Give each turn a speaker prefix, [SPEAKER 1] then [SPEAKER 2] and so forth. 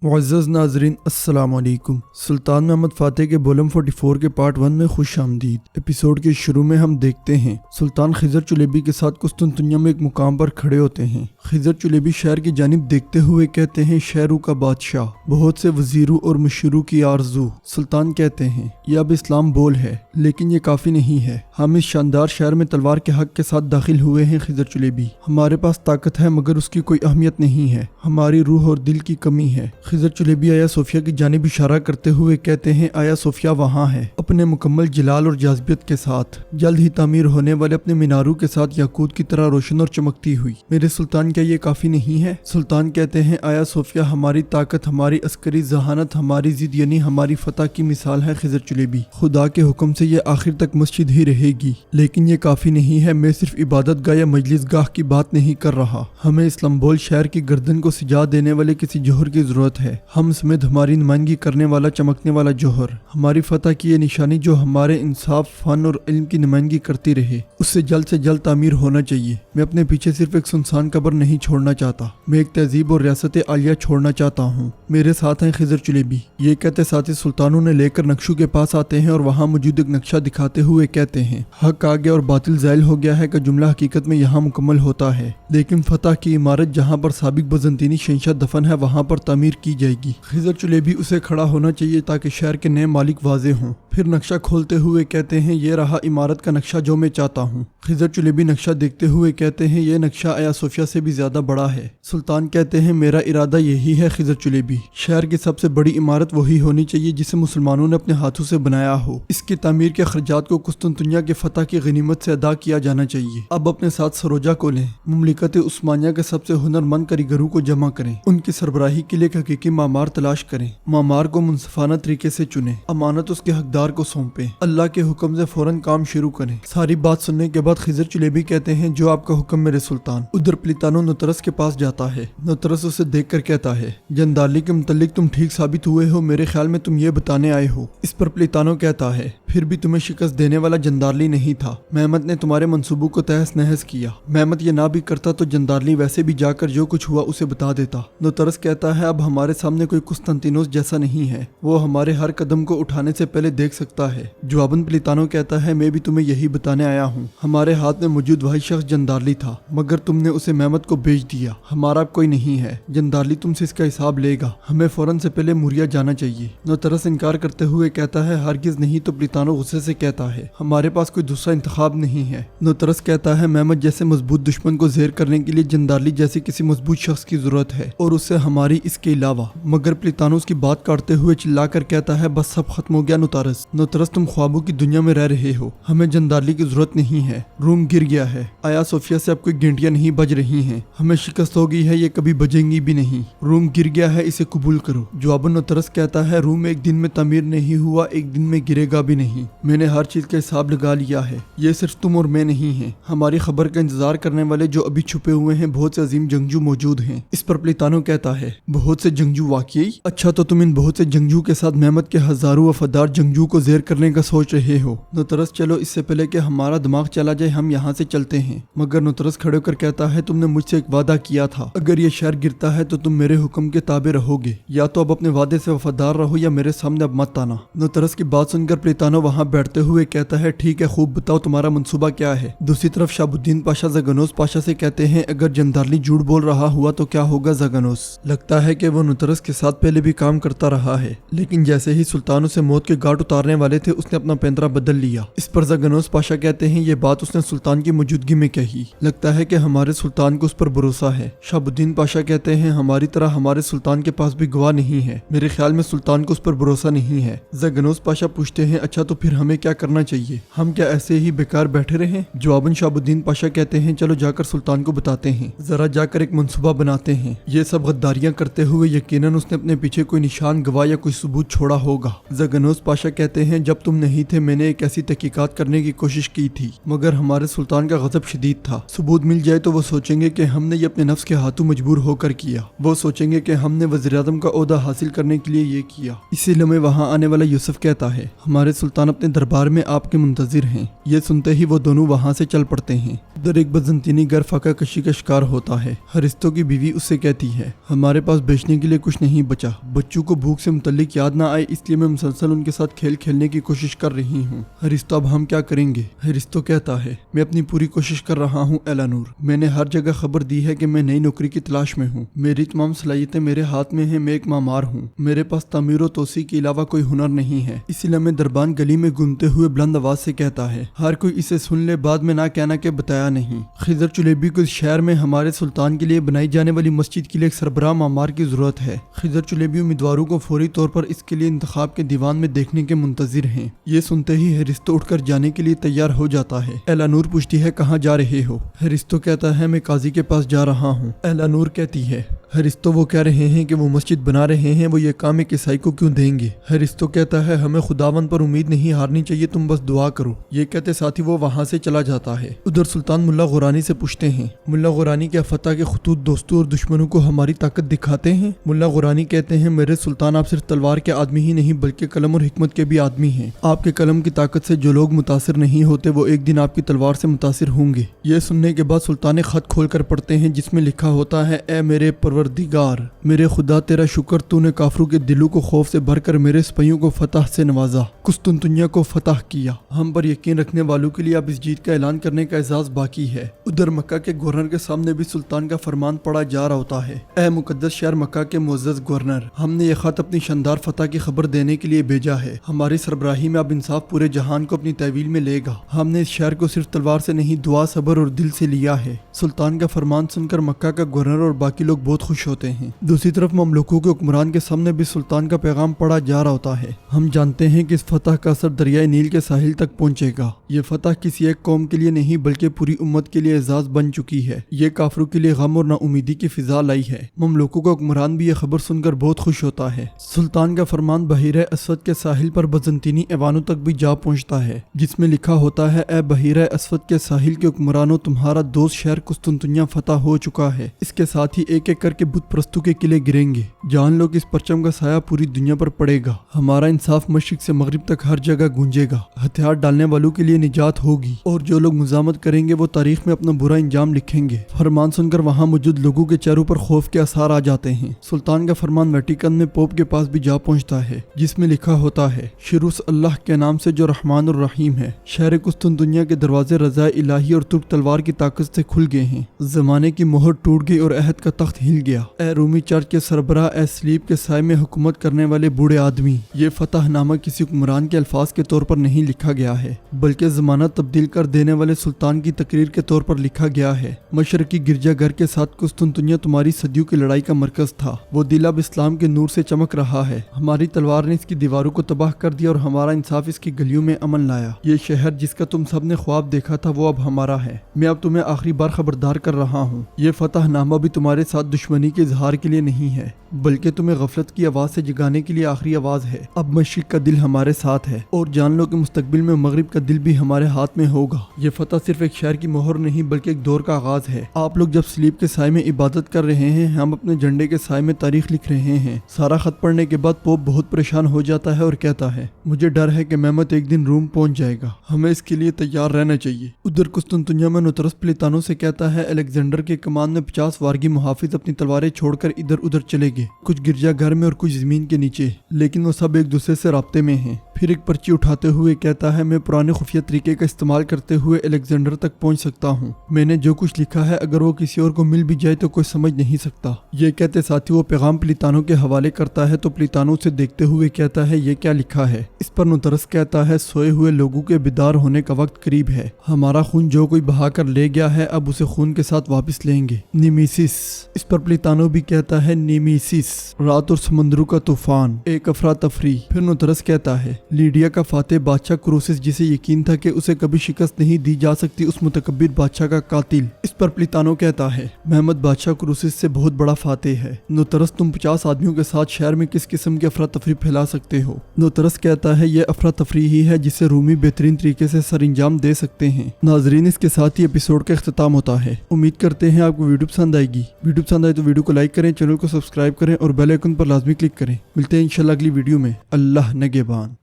[SPEAKER 1] मुअज़्ज़ज़ नाज़रीन अस्सलाम वालेकुम। सुल्तान महमद फ़ातेह के बोलम 44 के पार्ट 1 में खुश आमदीद। एपिसोड के शुरू में हम देखते हैं सुल्तान खिज़र चुलेबी के साथ कुस्तुनतुनिया में एक मुकाम पर खड़े होते हैं। खिज़र चुलेबी शहर की जानिब देखते हुए कहते हैं, शहरों का बादशाह, बहुत से वज़ीरों और मुशीरों की आरज़ू। सुल्तान कहते हैं, यह अब इस्लाम बोल है, लेकिन ये काफ़ी नहीं है। हम इस शानदार शहर में तलवार के हक के साथ दाखिल हुए हैं खिज़र चुलेबी। हमारे पास ताकत है मगर उसकी कोई अहमियत नहीं है। हमारी रूह और दिल की कमी है। खिज़र चुलेबी आया सोफिया की जानिब इशारा करते हुए कहते हैं, आया सोफिया वहाँ है, अपने मुकम्मल जलाल और जाज़बियत के साथ, जल्द ही तामीर होने वाले अपने मीनारों के साथ याकूत की तरह रोशन और चमकती हुई। मेरे सुल्तान, क्या ये काफ़ी नहीं है? सुल्तान कहते हैं, आया सोफिया, हमारी ताकत, हमारी अस्करी जहानत, हमारी जिद यानी हमारी फतह की मिसाल है खिज़र चुलेबी। खुदा के हुक्म से ये आखिर तक मस्जिद ही रहेगी, लेकिन ये काफ़ी नहीं है। मैं सिर्फ इबादत गाह या मजलिस गाह की बात नहीं कर रहा। हमें इस्लाम्बोल शहर की गर्दन को सिजा देने वाले किसी जौहर की ज़रूरत है। हम समेत हमारी नुमाइंदगी करने वाला चमकने वाला जौहर, हमारी फतह की ये निशानी जो हमारे इंसाफ, फन और इल्म की नुमाइंदगी करती रहे, उससे जल्द तामीर होना चाहिए। मैं अपने पीछे सिर्फ एक सुनसान कब्र नहीं छोड़ना चाहता, मैं एक तहजीब और रियासत आलिया छोड़ना चाहता हूँ। मेरे साथ हैं खिज़र चुलेबी। ये कहते साथ ही सुल्तान उन्हें लेकर नक्शों के पास आते हैं और वहाँ मौजूद एक नक्शा दिखाते हुए कहते हैं, हक आ गया और बातिल ज़ाइल हो गया है का जुमला हकीकत में यहाँ मुकम्मल होता है, लेकिन फतह की इमारत जहाँ पर साबिक बजंतीनी शहंशाह दफन है वहाँ पर तामीर की जाएगी। खिज़र चुलेबी उसे खड़ा होना चाहिए ताकि शहर के नए मालिक वाज़े हों। फिर नक्शा खोलते हुए कहते हैं, ये रहा इमारत का नक्शा जो मैं चाहता हूँ। खिज़र चुलेबी नक्शा देखते हुए कहते हैं, ये नक्शा आया सोफिया से भी ज्यादा बड़ा है। सुल्तान कहते हैं, मेरा इरादा यही है खिज़र चुलेबी, शहर की सबसे बड़ी इमारत वही होनी चाहिए जिसे मुसलमानों ने अपने हाथों से बनाया हो। इसकी तामीर के खर्चात को कुस्तुनतुनिया के फतह की गनीमत से अदा किया जाना चाहिए। अब अपने साथ सरोजा को लें, मुमलिकत उस्मानिया के सबसे हुनरमंद कारीगरों को जमा करें, उनकी सरबराही के लिए एक हकीकी मामार तलाश करें, मामार को मुनसफाना तरीके से चुने, अमानत उसके हकदार को सौंपे, अल्लाह के हुक्म से फौरन काम शुरू करें। सारी बात सुनने के बाद खिज़र चुलेबी कहते हैं, जो आपका हुक्म मेरे सुल्तान। उधर प्लितानो नुतरस के पास जाता है। नुतरस उसे देखकर कहता है, जंदाली के मुतल्लिक तुम ठीक साबित हुए हो, मेरे ख्याल में तुम ये बताने आए हो। इस पर प्लितानो कहता है, फिर भी तुम्हें शिकस्त देने वाला जंदारली नहीं था। मेहमत ने तुम्हारे मंसूबों को तहस नहस किया। मेहमत ये ना भी करता तो जंदारली वैसे भी जाकर जो कुछ हुआ उसे बता देता। नुतरस कहता है, अब हमारे सामने कोई कुस्तंतिनोस जैसा नहीं है, वो हमारे हर कदम को उठाने से पहले देख सकता है। जवाबन प्लितानो कहता है, मैं भी तुम्हें यही बताने आया हूँ। हमारे हाथ में मौजूद वही शख्स जंदारली था, मगर तुमने उसे मेहमत को बेच दिया। हमारा अब कोई नहीं है, जंदारली तुमसे इसका हिसाब लेगा। हमें फौरन से पहले मुरिया जाना चाहिए। नुतरस इनकार करते हुए कहता है, हरगिज नहीं। तो प्लितानो गुस्से से कहता है, हमारे पास कोई दूसरा इंतखाब नहीं है। नुतरस कहता है, मेहमत जैसे मजबूत दुश्मन को ज़ेर करने के लिए जंदारली जैसे किसी मजबूत शख्स की जरूरत है, और उससे हमारी इसके अलावा। मगर प्लितानो उसकी बात काटते हुए चिल्लाकर कहता है, बस सब खत्म हो गया नुतरस। नुतरस, तुम ख्वाबों की दुनिया में रह रहे हो, हमें जंदारली की जरूरत नहीं है। रूम गिर गया है। आया सोफिया से अब कोई घंटियां नहीं बज रही हैं। हमें शिकस्त हो गई है, ये कभी बजेंगी भी नहीं। रूम गिर गया है, इसे कबूल करो। जवाबन नुतरस कहता है, रूम एक दिन में तामीर नहीं हुआ, एक दिन में गिरेगा भी नहीं। मैंने हर चीज का हिसाब लगा लिया है। ये सिर्फ तुम और मैं नहीं है, हमारी खबर का इंतजार करने वाले जो अभी छुपे हुए हैं बहुत से अजीम जंगजू मौजूद हैं। इस पर प्लितानो कहता है, बहुत से जंगजू वाकई? अच्छा, तो तुम इन बहुत से जंगजू के साथ मेहमत के हजारों वफादार जंगजू को ज़ेर करने का सोच रहे हो। नुतरस, चलो इससे पहले कि हमारा दिमाग चला जाए हम यहाँ से चलते हैं। मगर नुतरस खड़े होकर कहता है, तुमने मुझसे एक वादा किया था, अगर ये शहर गिरता है तो तुम मेरे हुक्म के ताबे रहोगे। या तो अब अपने वादे से वफादार रहो या मेरे सामने अब मत आना। नुतरस की बात सुनकर प्लितानो वहाँ बैठते हुए कहता है, ठीक है, खूब बताओ तुम्हारा मंसूबा क्या है। दूसरी तरफ शाहबुद्दीन पाशा ज़गनोस पाशा से कहते हैं, अगर जंदारली झूठ बोल रहा हुआ तो क्या होगा ज़गनोस? लगता है कि वो नुतरस के साथ पहले भी काम करता रहा है, लेकिन जैसे ही सुल्तान उसे मौत के घाट उतारने वाले थे उसने अपना पेंतरा बदल लिया। इस पर ज़गनोस पाशा कहते हैं, ये बात उसने सुल्तान की मौजूदगी में कही। लगता है कि हमारे सुल्तान को उस पर भरोसा है। शाहबुद्दीन पाशा कहते हैं, हमारी तरह हमारे सुल्तान के पास भी गवाह नहीं है। मेरे ख्याल में सुल्तान को उस पर भरोसा नहीं है। ज़गनोस पाशा पूछते हैं, अच्छा तो फिर हमें क्या करना चाहिए? हम क्या ऐसे ही बेकार बैठे रहें? जवाबन शाहबुद्दीन पाशा कहते हैं, चलो जाकर सुल्तान को बताते हैं, जरा जाकर एक मंसूबा बनाते हैं। ये सब गद्दारियां करते हुए यकीनन उसने अपने पीछे कोई निशान, गवाह या कोई सबूत छोड़ा होगा। ज़गनोस पाशा कहते हैं, जब तुम नहीं थे मैंने एक ऐसी तहकीकात करने की कोशिश की थी, मगर हमारे सुल्तान का गज़ब शदीद था। सबूत मिल जाए तो वो सोचेंगे कि हमने ये अपने नफ्स के हाथों मजबूर होकर किया। वो सोचेंगे कि हमने वज़ीर-ए-आज़म का ओहदा हासिल करने के लिए ये किया। इसी लम्हे वहाँ आने वाला यूसुफ कहता है, हमारे सुल्तान सुल्तान अपने दरबार में आपके मुंतजिर हैं। ये सुनते ही वो दोनों वहाँ से चल पड़ते हैं। उधर एक बजंतीनी घर फाका कशी का शिकार होता है। हरिस्तो की बीवी उससे कहती है, हमारे पास बेचने के लिए कुछ नहीं बचा। बच्चों को भूख से मुतल्लिक याद ना आए, इसलिए मैं मुसलसल उनके साथ खेल खेलने की कोशिश कर रही हूँ। हरिस्तो, अब हम क्या करेंगे? हरिस्तो कहता है, मैं अपनी पूरी कोशिश कर रहा हूँ एलानूर। मैंने हर जगह खबर दी है कि मैं नई नौकरी की तलाश में हूँ। मेरी तमाम सलाहियतें मेरे हाथ में हैं। मैं एक मामार हूँ। मेरे पास तामीर और तोसी के अलावा कोई हुनर नहीं है। इसीलिए मैं दरबान गली में घूमते हुए बुलंद आवाज से कहता है, हर कोई इसे सुन ले, बाद में ना कहना कि बताया नहीं। खिजर चुलेबी को इस शहर में हमारे सुल्तान के लिए बनाई जाने वाली मस्जिद के लिए एक सरबराह मामार की जरूरत है। खिजर चुलेबी उम्मीदवारों को फौरी तौर पर इसके लिए इंतखाब के दीवान में देखने के मुंतजिर हैं। ये सुनते ही हरिस्तो उठकर जाने के लिए तैयार हो जाता है। एलानूर पूछती है, कहाँ जा रहे हो? हरिस्तो कहता है, मैं काजी के पास जा रहा हूँ। एलानूर कहती है, हरिस्तो वो कह रहे हैं कि वो मस्जिद बना रहे हैं, वो ये काम एक ईसाई को क्यों देंगे? हरिस्तो कहता है, हमें खुदावन पर उम्मीद नहीं हारनी चाहिए, तुम बस दुआ करो। ये कहते साथ ही वो वहाँ से चला जाता है। उधर सुल्तान मुल्ला गुरानी से पूछते हैं, मुल्ला गुरानी, क्या फतह के खतूत दोस्तों और दुश्मनों को हमारी ताकत दिखाते हैं? मुल्ला गुरानी कहते हैं, मेरे सुल्तान, आप सिर्फ तलवार के आदमी ही नहीं बल्कि कलम और हिकमत के भी आदमी हैं। आपके कलम की ताकत से जो लोग मुतासिर नहीं होते वो एक दिन आपकी तलवार से मुतासिर होंगे। ये सुनने के बाद सुल्तान खत खोल कर पढ़ते हैं, जिसमें लिखा होता है, ए मेरे परवरदिगार, मेरे खुदा, तेरा शुक्र, तूने काफरों के दिलों को खौफ से भरकर मेरे सिपाहियों को फतह से नवाजा, कुस्तुनतुनिया को फतह किया। हम पर यकीन रखने वालों के लिए अब इस जीत का ऐलान करने का एजाज बाकी है। उधर मक्का के गवर्नर के सामने भी सुल्तान का फरमान पढ़ा जा रहा होता है, ए मुकद्दस शहर मक्का के मुअज़्ज़ज़ गवर्नर, हमने ये खत अपनी शानदार फतह की खबर देने के लिए भेजा है। हमारी सरबराही में अब इंसाफ पूरे जहान को अपनी तहवील में लेगा। हमने इस शहर को सिर्फ तलवार से नहीं, दुआ, सब्र और दिल से लिया है। सुल्तान का फरमान सुनकर मक्का का गवर्नर और बाकी लोग बहुत खुश होते हैं। दूसरी तरफ ममलूकों के हुक्मरान के सामने भी सुल्तान का पैगाम पढ़ा जा रहा होता है, हम जानते हैं कि इस फतह का असर दरियाए नील के साहिल तक पहुंचेगा। ये फतह किसी एक कौम के लिए नहीं बल्कि पूरी उम्मत के लिए एजाज बन चुकी है। ये काफरों के लिए गम और नाउमीदी की फिजा लाई है। ममलूकों का हुक्मरान भी ये खबर सुनकर बहुत खुश होता है। सुल्तान का फरमान बहीरे असवद के साहिल पर बजंतीनी ऐवानों तक भी जा पहुंचता है, जिसमें लिखा होता है, ए बहीरे असवद के साहिल के हुक्मरानों, तुम्हारा दोस्त शहर कुस्तुनतुनिया फतह हो चुका है। इसके साथ ही एक एक करके बुत परस्तों के किले गिरेंगे। जान लो कि इस परचम का साया पूरी दुनिया पर पड़ेगा। हमारा इंसाफ मशरिक से मगरिब तक हर जगह गूंजेगा। हथियार डालने वालों के लिए निजात होगी और जो लोग मुजामत करेंगे वो तारीख में अपना बुरा इंजाम लिखेंगे। फरमान सुनकर वहाँ मौजूद लोगों के चेहरों पर खौफ के आसार आ जाते हैं। सुल्तान का फरमान वेटिकन में पोप के पास भी जा पहुँचता है, जिसमें लिखा होता है, शुरू से अल्लाह के नाम से जो रहमान और रहीम है। शहर कुस्तुनतुनिया के दरवाजे रज़ा इलाही और तुर्क तलवार की ताकत से खुल गए हैं। जमाने की मोहर टूट गई और अहद का तख्त हिल गया। ए रूमी चर्च के सरबराह, ए स्लीप के साय में हुकूमत करने वाले बूढ़े आदमी, ये फतह नामा किसी हुक्मरान के अल्फाज के तौर पर नहीं लिखा गया है बल्कि जमाना तब्दील कर देने वाले सुल्तान की तकरीर के तौर पर लिखा गया है। मशरकी गिरजाघर के साथ कुस्तुनतुनिया तुम्हारी सदियों की लड़ाई का मरकज था। वो दिल अब इस्लाम के नूर से चमक रहा है। हमारी तलवार ने इसकी दीवारों को तबाह कर दिया और हमारा इंसाफ इसकी गलियों में अमन लाया। ये शहर जिसका तुम सब ने ख्वाब देखा था वो अब हमारा है। मैं अब तुम्हें आखिरी बार खबरदार कर रहा हूँ, ये फतह नामा भी तुम्हारे साथ दुश्मनी के इजहार के लिए नहीं है बल्कि तुम्हें गफलत की आवाज से जगाने के लिए आखिरी आवाज है। अब मशरिक का दिल हमारे साथ है और जान लो कि मुस्तकबिल में मगरिब का दिल भी हमारे हाथ में होगा। ये फतह सिर्फ एक शहर की मोहर नहीं बल्कि एक दौर का आगाज है। आप लोग जब स्लीप के साय में इबादत कर रहे हैं, हम अपने झंडे के साय में तारीख लिख रहे हैं। सारा खत पढ़ने के बाद पोप बहुत परेशान हो जाता है और कहता है, मुझे डर है कि मेहमत एक दिन रूम पहुंच जाएगा, हमें इसके लिए तैयार रहना चाहिए। उधर कुस्तुनतुनिया में नुतरस प्लेतानो से कहता है, अलेक्जेंडर के कमान में 50 वारगी मुहाफिज अपनी तलवारें छोड़कर इधर उधर चले गए, कुछ गिरजाघर में और कुछ जमीन के नीचे, लेकिन वो सब एक दूसरे से राब्ते में हैं। फिर एक पर्ची उठाते हुए कहता है, मैं पुराने खुफिया तरीके का इस्तेमाल करते हुए अलेक्जेंडर तक पहुंच सकता हूं। मैंने जो कुछ लिखा है अगर वो किसी और को मिल भी जाए तो कोई समझ नहीं सकता। ये कहते साथ ही वो पैगाम प्लेतानो के हवाले करता है तो प्लेतानो उसे देखते हुए कहता है, ये क्या लिखा है? इस पर नुतरस कहता है, सोए हुए लोगों के बेदार होने का वक्त करीब है। हमारा खून जो कोई बहा कर ले गया है अब उसे खून के साथ वापस लेंगे। निमीसिस। इस पर प्लेतानो भी कहता है, निमीसिस, रात और समंदरों का तूफान, एक अफरा तफरी। फिर नुतरस कहता है, लीडिया का फातेह बादशाह क्रूसिस, जिसे यकीन था कि उसे कभी शिकस्त नहीं दी जा सकती, उस मुतकब्बिर बादशाह का कातिल। इस पर प्लेतानो कहता है, महमद बादशाह क्रूसिस से बहुत बड़ा फातेह है। नुतरस, तुम 50 आदमियों के साथ शहर में किस किस्म की अफरा तफरी फैला सकते हो? नुतरस कहता है, ये अफरा तफरी ही है जिसे रूमी बेहतरीन तरीके से सरंजाम दे सकते हैं। नाजरीन, इसके साथ ही एपिसोड का इख्तिताम होता है। उम्मीद करते हैं आपको वीडियो पसंद आएगी। वीडियो पसंद आए तो वीडियो को लाइक करें, चैनल को सब्सक्राइब करें और बेल आइकन पर लाजमी क्लिक करें। मिलते हैं इंशाल्लाह अगली वीडियो में। अल्लाह नगेबान।